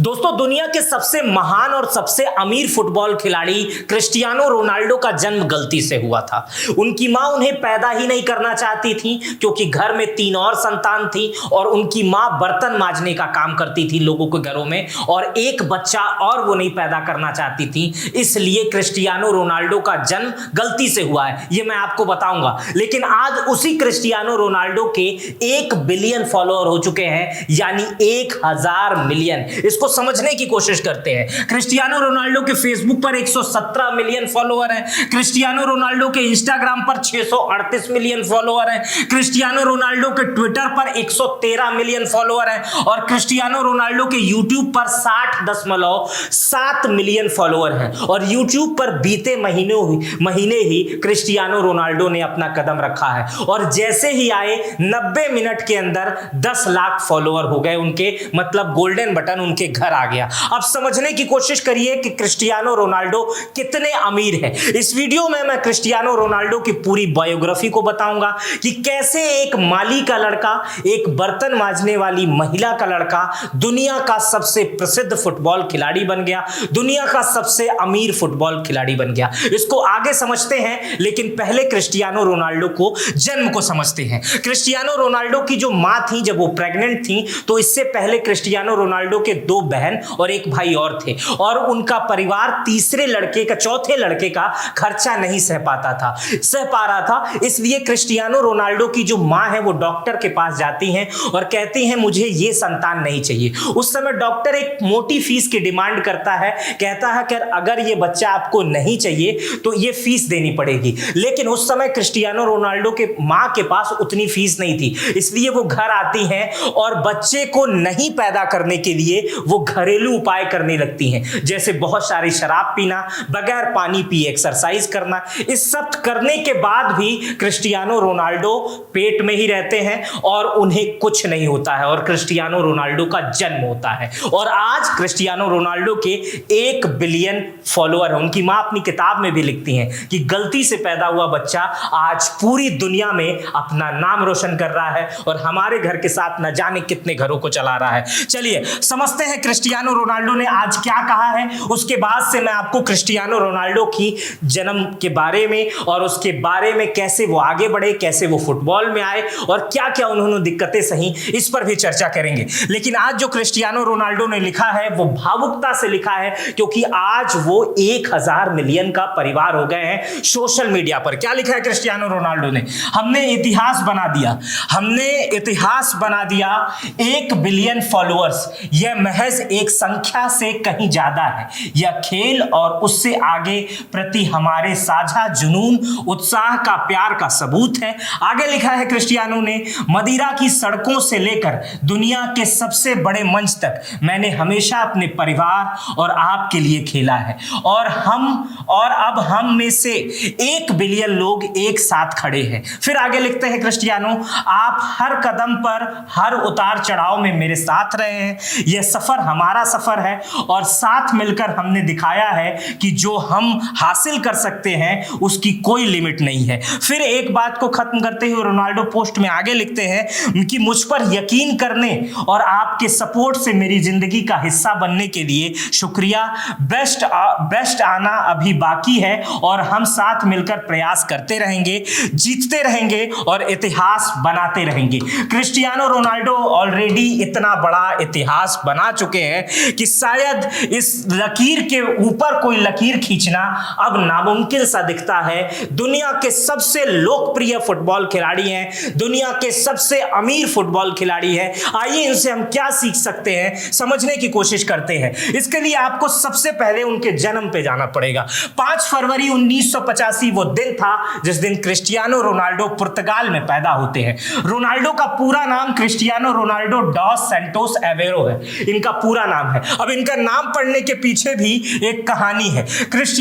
दोस्तों, दुनिया के सबसे महान और सबसे अमीर फुटबॉल खिलाड़ी क्रिस्टियानो रोनाल्डो का जन्म गलती से हुआ था। उनकी मां उन्हें पैदा ही नहीं करना चाहती थी क्योंकि घर में 3 और संतान थी और उनकी मां बर्तन मांजने का काम करती थी लोगों के घरों में, और एक बच्चा और वो नहीं पैदा करना चाहती थी। इसलिए क्रिस्टियानो रोनाल्डो का जन्म गलती से हुआ है, ये मैं आपको बताऊंगा। लेकिन आज उसी क्रिस्टियानो रोनाल्डो के 1 बिलियन फॉलोअर हो चुके हैं, यानी 1000 मिलियन। इसको समझने की कोशिश करते हैं। क्रिस्टियानो रोनाल्डो के फेसबुक पर 117 मिलियन फॉलोअर हैं। क्रिस्टियानो रोनाल्डो के इंस्टाग्राम पर 638 मिलियन फॉलोअर हैं। क्रिस्टियानो रोनाल्डो के ट्विटर पर 113 मिलियन फॉलोअर हैं और क्रिस्टियानो रोनाल्डो के यूट्यूब पर 60.7 मिलियन फॉलोअर हैं। और यूट्यूब पर बीते महीने ही क्रिस्टियानो रोनाल्डो ने अपना कदम रखा है और जैसे ही आए 90 मिनट के अंदर 10 लाख फॉलोअर हो गए उनके, मतलब गोल्डन बटन उनके घर आ गया। अब समझने की कोशिश करिए कि क्रिस्टियानो रोनाल्डो कितने अमीर हैं। इस वीडियो में मैं क्रिस्टियानो रोनाल्डो की पूरी बायोग्राफी को बताऊंगा कि कैसे एक माली का लड़का, एक बर्तन मांजने वाली महिला का लड़का दुनिया का सबसे प्रसिद्ध फुटबॉल खिलाड़ी बन गया, दुनिया का सबसे अमीर फुटबॉल खिलाड़ी बन गया। इसको आगे समझते हैं, लेकिन पहले क्रिस्टियानो रोनाल्डो को जन्म को समझते हैं। क्रिस्टियानो रोनाल्डो की जो मां थी, जब वो प्रेग्नेंट थी, तो इससे पहले क्रिस्टियानो रोनाल्डो के 2 बहन और 1 भाई और थे और उनका परिवार चौथे लड़के का खर्चा नहीं सह पा रहा था। इसलिए क्रिस्टियानो रोनाल्डो की जो मां है वो डॉक्टर के पास जाती हैं और कहती हैं मुझे ये संतान नहीं चाहिए। उस समय डॉक्टर एक मोटी फीस की डिमांड करता है, कहता है कि अगर ये बच्चा आपको नहीं चाहिए तो ये फीस देनी पड़ेगी। लेकिन उस समय क्रिस्टियानो रोनाल्डो के मां के पास उतनी फीस नहीं थी, इसलिए वो घर आती हैं और बच्चे को नहीं पैदा करने के लिए वो घरेलू उपाय करने लगती हैं, जैसे बहुत सारी शराब पीना, बगैर पानी पिए एक्सरसाइज करना। इस सब करने के बाद भी क्रिस्टियानो रोनाल्डो पेट में ही रहते हैं और उन्हें कुछ नहीं होता है और क्रिस्टियानो रोनाल्डो का जन्म होता है। और आज क्रिस्टियानो रोनाल्डो के 1 बिलियन फॉलोअर हैं। उनकी मां अपनी किताब में भी लिखती हैं कि गलती से पैदा हुआ बच्चा आज पूरी दुनिया में अपना नाम रोशन कर रहा है और हमारे घर के साथ न जाने कितने घरों को चला रहा है। चलिए समझते हैं क्रिस्टियानो रोनाल्डो ने आज क्या कहा है, उसके बाद से मैं आपको क्रिस्टियानो रोनाल्डो की जन्म के बारे में और उसके बारे में कैसे वो आगे बढ़े, कैसे वो फुटबॉल में आए और क्या क्या उन्होंने दिक्कतें सही, इस पर भी चर्चा करेंगे। लेकिन आज जो क्रिस्टियानो रोनाल्डो ने लिखा है वो भावुकता से लिखा है, क्योंकि आज वो 1000 मिलियन का परिवार हो गए हैं सोशल मीडिया पर। क्या लिखा है क्रिस्टियानो रोनाल्डो ने? हमने इतिहास बना दिया 1 बिलियन फॉलोअर्स। यह महज एक संख्या से कहीं ज्यादा है। यह खेल और उससे आगे प्रति हमारे साझा जुनून, उत्साह का, प्यार का सबूत है। आगे लिखा है क्रिस्टियानो ने, मदिरा की सड़कों से लेकर दुनिया के सबसे बड़े मंच तक मैंने हमेशा अपने परिवार और आपके लिए खेला है और अब हम में से 1 बिलियन लोग एक साथ खड़े हैं। फिर आगे लिखते हैं क्रिस्टियानो, आप हर कदम पर, हर उतार चढ़ाव में मेरे साथ रहे हैं। यह सफर हमारा सफर है और साथ मिलकर हमने दिखाया है कि जो हम हासिल कर सकते हैं उसकी कोई लिमिट नहीं है। फिर एक बात को खत्म करते हुए रोनाल्डो पोस्ट में आगे लिखते हैं कि मुझ पर यकीन करने और आपके सपोर्ट से मेरी जिंदगी का हिस्सा बनने के लिए शुक्रिया। बेस्ट आना अभी बाकी है और हम साथ मिलकर प्रयास करते रहेंगे, जीतते रहेंगे और इतिहास बनाते रहेंगे। क्रिस्टियानो रोनाल्डो ऑलरेडी इतना बड़ा इतिहास बना चुके हैं कि शायद इस लकीर के ऊपर कोई लकीर खींचना अब नामुमकिन सा दिखता है। दुनिया के सबसे लोकप्रिय फुटबॉल खिलाड़ी हैं, दुनिया के सबसे अमीर फुटबॉल खिलाड़ी हैं। आइए इनसे हम क्या सीख सकते हैं, समझने की कोशिश करते हैं। इसके लिए आपको सबसे पहले उनके जन्म पे जाना पड़ेगा। 5 फरवरी 1985 वो दिन था जिस दिन क्रिस्टियानो रोनाल्डो पुर्तगाल में पैदा होते हैं। रोनाल्डो का पूरा नाम क्रिस्टियानो रोनाल्डो डॉस सैंटोस एवेरो है, इनका पूरा नाम है। अब इनका नाम पढ़ने के पीछे भी एक कहानी है।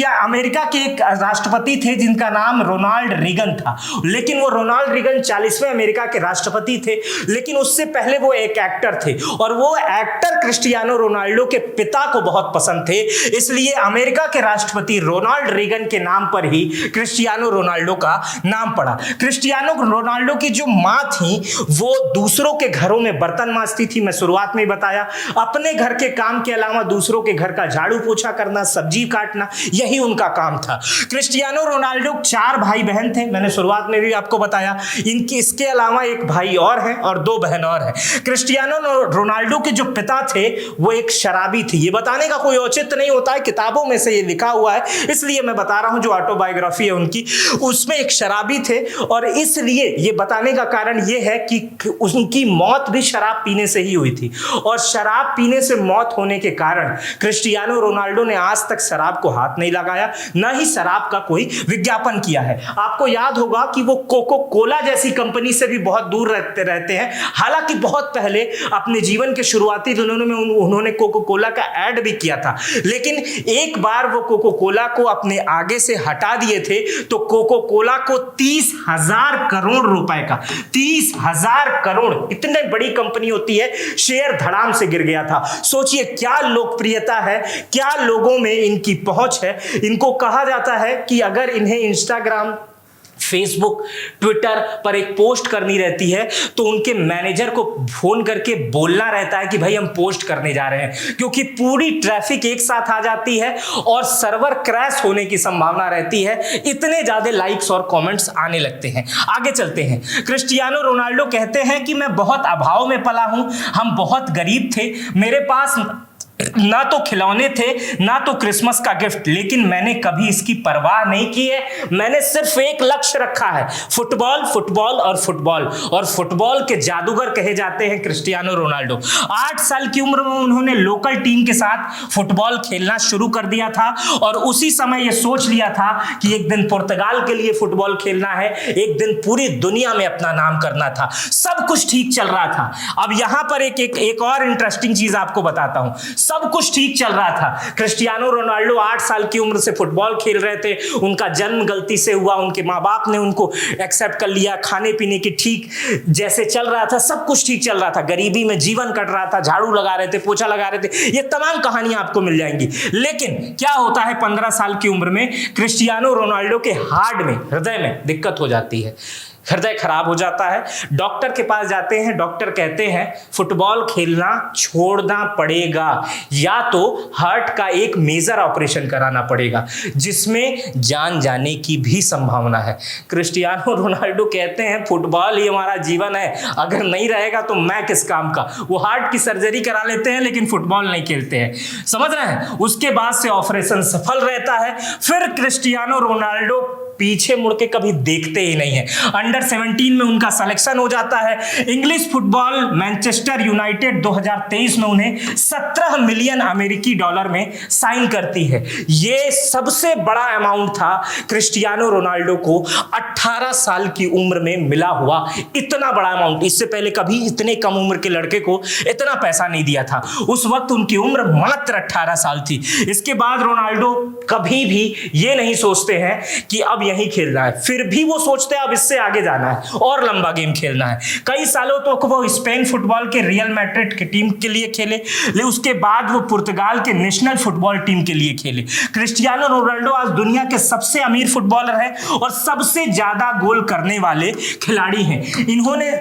अमेरिका के एक राष्ट्रपति थे जिनका नाम रोनाल्ड रीगन था, लेकिन वो रोनाल्ड रीगन 40वें अमेरिका के राष्ट्रपति थे। लेकिन उससे पहले वो एक एक्टर थे और वो एक्टर क्रिस्टियानो रोनाल्डो के पिता को बहुत पसंद थे, इसलिए अमेरिका के राष्ट्रपति रोनाल्ड रीगन के नाम पर ही क्रिस्टियानो रोनाल्डो का नाम पड़ा। क्रिस्टियानो रोनाल्डो की जो मां थी वो दूसरों के घरों में बर्तन मांजती थी, मैं शुरुआत में बताया। अपने अपने घर के काम के अलावा दूसरों के घर का झाड़ू पोछा करना, सब्जी काटना, यही उनका काम था। क्रिस्टियानो रोनाल्डो 4 भाई बहन थे, मैंने शुरुआत में भी आपको बताया। इनके इसके अलावा एक भाई और है और 2 बहन और है। क्रिस्टियानो रोनाल्डो के जो पिता थे वो एक शराबी थे। ये बताने का कोई औचित्य नहीं होता है, किताबों में से ये लिखा हुआ है, इसलिए मैं बता रहा हूं। जो ऑटोबायोग्राफी है उनकी, उसमें एक शराबी थे और इसलिए ये बताने का कारण ये है कि उनकी मौत भी शराब पीने से ही हुई थी। और शराब पीने से मौत होने के कारण क्रिस्टियानो रोनाल्डो ने आज तक शराब को हाथ नहीं लगाया, न ही शराब का कोई विज्ञापन किया है। आपको याद होगा कि वो कोको कोला जैसी कंपनी से भी बहुत दूर रहते हैं। हालांकि बहुत पहले अपने जीवन के शुरुआती दिनों में उन्होंने कोको कोला का ऐड भी किया था, लेकिन एक बार वो कोको कोला को अपने आगे से हटा दिए थे तो कोको कोला को 30,000 करोड़ रुपए का, 30,000 करोड़, इतनी बड़ी कंपनी होती है, शेयर धड़ाम से गिर गया था। सोचिए क्या लोकप्रियता है, क्या लोगों में इनकी पहुंच है। इनको कहा जाता है कि अगर इन्हें इंस्टाग्राम, फेसबुक, ट्विटर पर एक पोस्ट करनी रहती है तो उनके मैनेजर को फोन करके बोलना रहता है कि भाई हम पोस्ट करने जा रहे हैं, क्योंकि पूरी ट्रैफिक एक साथ आ जाती है और सर्वर क्रैश होने की संभावना रहती है। इतने ज्यादा लाइक्स और कमेंट्स आने लगते हैं। आगे चलते हैं। क्रिस्टियानो रोनाल्डो कहते हैं कि मैं बहुत अभाव में पला हूं, हम बहुत गरीब थे, मेरे पास ना तो खिलौने थे ना तो क्रिसमस का गिफ्ट, लेकिन मैंने कभी इसकी परवाह नहीं की है। मैंने सिर्फ एक लक्ष्य रखा है, फुटबॉल, फुटबॉल और फुटबॉल। और फुटबॉल के जादूगर कहे जाते हैं क्रिस्टियानो रोनाल्डो। 8 साल की उम्र में उन्होंने लोकल टीम के साथ फुटबॉल खेलना शुरू कर दिया था और उसी समय यह सोच लिया था कि एक दिन पुर्तगाल के लिए फुटबॉल खेलना है, एक दिन पूरी दुनिया में अपना नाम करना था। सब कुछ ठीक चल रहा था। अब यहां पर एक और इंटरेस्टिंग चीज आपको बताता हूं। सब कुछ ठीक चल रहा था। क्रिस्टियानो रोनाल्डो 8 साल की उम्र से फुटबॉल खेल रहे थे। उनका जन्म गलती से हुआ, उनके माँ बाप ने उनको एक्सेप्ट कर लिया, खाने पीने की ठीक जैसे चल रहा था, सब कुछ ठीक चल रहा था। गरीबी में जीवन कट रहा था, झाड़ू लगा रहे थे, पोछा लगा रहे थे, ये तमाम कहानियां आपको मिल जाएंगी। लेकिन क्या होता है, 15 साल की उम्र में क्रिस्टियानो रोनाल्डो के हार्ट में, हृदय में दिक्कत हो जाती है, हृदय खराब हो जाता है। डॉक्टर के पास जाते हैं, डॉक्टर कहते हैं फुटबॉल खेलना छोड़ना पड़ेगा या तो हार्ट का एक मेजर ऑपरेशन कराना पड़ेगा जिसमें जान जाने की भी संभावना है। क्रिस्टियानो रोनाल्डो कहते हैं फुटबॉल ही हमारा जीवन है, अगर नहीं रहेगा तो मैं किस काम का। वो हार्ट की सर्जरी करा लेते हैं लेकिन फुटबॉल नहीं खेलते हैं, समझ रहे हैं। उसके बाद से ऑपरेशन सफल रहता है। फिर क्रिस्टियानो रोनाल्डो पीछे मुड़ के कभी देखते ही नहीं है। अंडर 17 में उनका सिलेक्शन हो जाता है। इंग्लिश फुटबॉल मैनचेस्टर यूनाइटेड 2023 में उन्हें 17 मिलियन अमेरिकी डॉलर में साइन करती है। ये सबसे बड़ा अमाउंट था क्रिस्टियानो रोनाल्डो को 18 साल की उम्र में मिला हुआ। इतना बड़ा अमाउंट इससे पहले कभी इतने कम उम्र के लड़के को इतना पैसा नहीं दिया था। उस वक्त उनकी उम्र मात्र 18 साल थी। इसके बाद रोनाल्डो कभी भी ये नहीं सोचते हैं कि अब यहीं खेलना है, फिर भी वो सोचते हैं अब इससे आगे जाना है और लंबा गेम खेलना है। कई सालों तक वो स्पेन फुटबॉल के रियल मैड्रिड की टीम के लिए खेले, लेकिन उसके बाद वो पुर्तगाल के नेशनल फुटबॉल टीम के लिए खेले। क्रिस्टियानो रोनाल्डो आज दुनिया के सबसे अमीर फुटबॉलर हैं और सबसे ज्यादा गोल करने वाले खिलाड़ी हैं। इन्होंने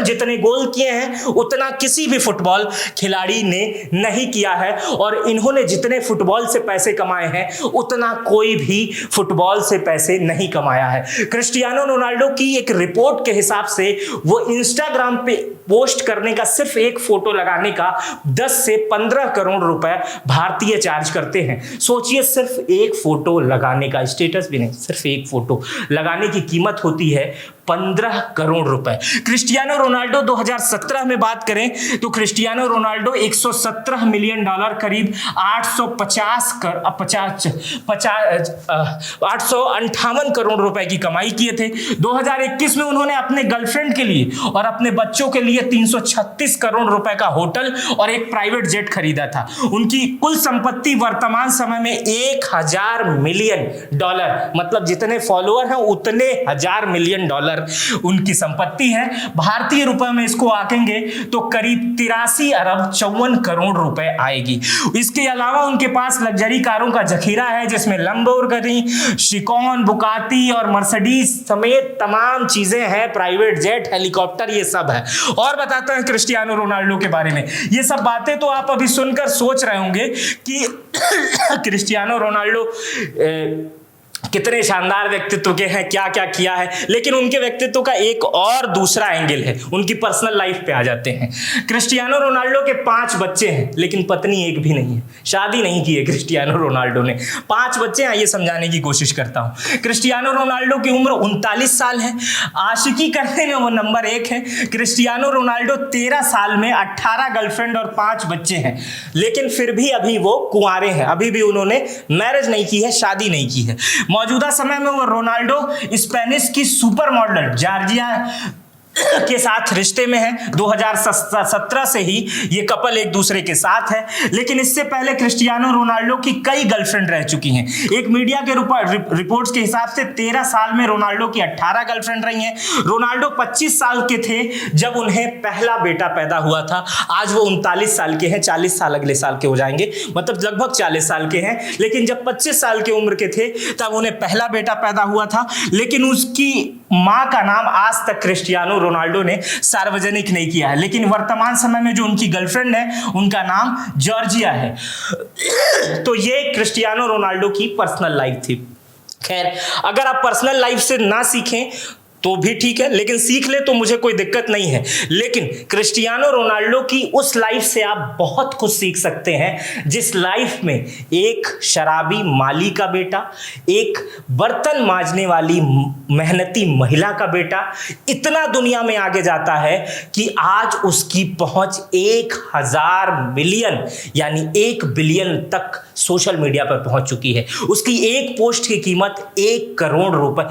जितने गोल किए हैं उतना किसी भी फुटबॉल खिलाड़ी ने नहीं किया है और इन्होंने जितने फुटबॉल से पैसे कमाए हैं उतना कोई भी फुटबॉल से पैसे नहीं कमाया है। क्रिस्टियानो रोनाल्डो की एक रिपोर्ट के हिसाब से वो इंस्टाग्राम पे पोस्ट करने का, सिर्फ एक फोटो लगाने का 10 से 15 करोड़ रुपए भारतीय चार्ज करते हैं। सोचिए, सिर्फ एक फोटो लगाने का, स्टेटस भी नहीं, सिर्फ एक फोटो लगाने की कीमत होती है 15 करोड़ रुपए। क्रिस्टियानो रोनाल्डो 2017 में बात करें तो क्रिस्टियानो रोनाल्डो 117 मिलियन डॉलर, करीब 858 करोड़ रुपए की कमाई किए थे। 2021 में उन्होंने अपने गर्लफ्रेंड के लिए और अपने बच्चों के लिए 336 करोड़ रुपए का होटल और एक प्राइवेट जेट खरीदा था। उनकी कुल संपत्ति वर्तमान समय में 1000 मिलियन डॉलर, मतलब जितने फॉलोअर हैं उतने 1000 मिलियन डॉलर उनकी संपत्ति है। भारतीय रुपए में इसको आंकेंगे तो करीब 83 अरब 54 करोड़ रुपए आएगी। इसके अलावा उनके पास लग्जरी कारों का जखीरा है जिसमें लंबोर्गिनी, यूनिकॉर्न, बुगाटी और मर्सिडीज समेत तमाम चीजें हैं, प्राइवेट जेट, हेलीकॉप्टर, ये सब है। और बताते हैं क्रिस्टियानो रोनाल्डो के बारे में। ये सब बातें तो आप अभी सुनकर सोच रहे होंगे कि क्रिस्टियानो रोनाल्डो कितने शानदार व्यक्तित्व के हैं, क्या क्या किया है, लेकिन उनके व्यक्तित्व का एक और दूसरा एंगल है, उनकी पर्सनल लाइफ पे आ जाते हैं। क्रिस्टियानो रोनाल्डो के 5 बच्चे हैं, लेकिन पत्नी एक भी नहीं है, शादी नहीं की है क्रिस्टियानो रोनाल्डो ने। 5 बच्चे हैं, ये समझाने की कोशिश करता हूं। क्रिस्टियानो रोनाल्डो की उम्र 39 साल है। आशिकी करने में वो नंबर 1 है। क्रिस्टियानो रोनाल्डो 13 साल में 18 गर्लफ्रेंड और 5 बच्चे हैं, लेकिन फिर भी अभी वो कुंवारे हैं, अभी भी उन्होंने मैरिज नहीं की है, शादी नहीं की है। मौजूदा समय में वो रोनाल्डो स्पेनिश की सुपर मॉडल जॉर्जिया के साथ रिश्ते में है। 2017 से ही ये कपल एक दूसरे के साथ है, लेकिन इससे पहले क्रिस्टियानो रोनाल्डो की कई गर्लफ्रेंड रह चुकी हैं। एक मीडिया के रिपोर्ट्स के हिसाब से 13 साल में रोनाल्डो की 18 गर्लफ्रेंड रही हैं। रोनाल्डो 25 साल के थे जब उन्हें पहला बेटा पैदा हुआ था। आज वो 39 साल के हैं, 40 साल अगले साल के हो जाएंगे, मतलब लगभग 40 साल के हैं। लेकिन जब 25 साल की उम्र के थे तब उन्हें पहला बेटा पैदा हुआ था, लेकिन उसकी मां का नाम आज तक क्रिस्टियानो रोनाल्डो ने सार्वजनिक नहीं किया है। लेकिन वर्तमान समय में जो उनकी गर्लफ्रेंड है उनका नाम जॉर्जिया है। तो ये क्रिस्टियानो रोनाल्डो की पर्सनल लाइफ थी। खैर, अगर आप पर्सनल लाइफ से ना सीखें तो भी ठीक है, लेकिन सीख ले तो मुझे कोई दिक्कत नहीं है। लेकिन क्रिस्टियानो रोनाल्डो की उस लाइफ से आप बहुत कुछ सीख सकते हैं, जिस लाइफ में एक शराबी माली का बेटा, एक बर्तन मांजने वाली मेहनती महिला का बेटा इतना दुनिया में आगे जाता है कि आज उसकी पहुंच 1000 मिलियन यानी 1 बिलियन तक सोशल मीडिया पर पहुंच चुकी है। उसकी एक पोस्ट की कीमत 1 करोड़ रुपए,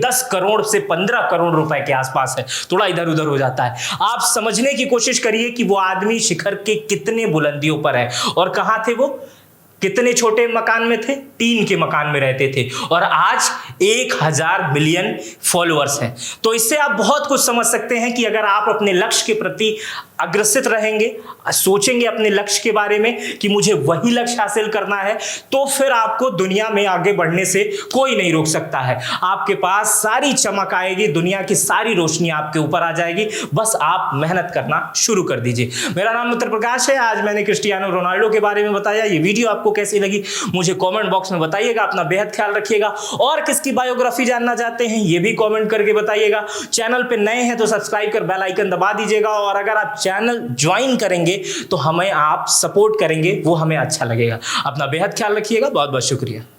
10 करोड़ से 15 करोड़ रुपए के आसपास है, थोड़ा इधर उधर हो जाता है। आप समझने की कोशिश करिए कि वो आदमी शिखर के कितने बुलंदियों पर है, और कहां थे वो, कितने छोटे मकान में थे, टीन के मकान में रहते थे, और आज 1000 मिलियन फॉलोअर्स हैं। तो इससे आप बहुत कुछ समझ सकते हैं कि अगर आप अपने लक्ष्य के प्रति अग्रसित रहेंगे, सोचेंगे अपने लक्ष्य के बारे में कि मुझे वही लक्ष्य हासिल करना है, तो फिर आपको दुनिया में आगे बढ़ने से कोई नहीं रोक सकता है। आपके पास सारी चमक आएगी, दुनिया की सारी रोशनी आपके ऊपर आ जाएगी, बस आप मेहनत करना शुरू कर दीजिए। मेरा नाम मित्र प्रकाश है। आज मैंने क्रिस्टियानो रोनाल्डो के बारे में बताया। ये वीडियो आपको कैसी लगी मुझे कमेंट बॉक्स में बताइएगा। अपना बेहद ख्याल रखिएगा, और किसकी बायोग्राफी जानना चाहते हैं ये भी कमेंट करके बताइएगा। चैनल पे नए हैं तो सब्सक्राइब कर बेल आइकन दबा दीजिएगा, और अगर आप चैनल ज्वाइन करेंगे तो हमें आप सपोर्ट करेंगे, वो हमें अच्छा लगेगा। अपना बेहद ख्याल रखिएगा। बहुत बहुत शुक्रिया।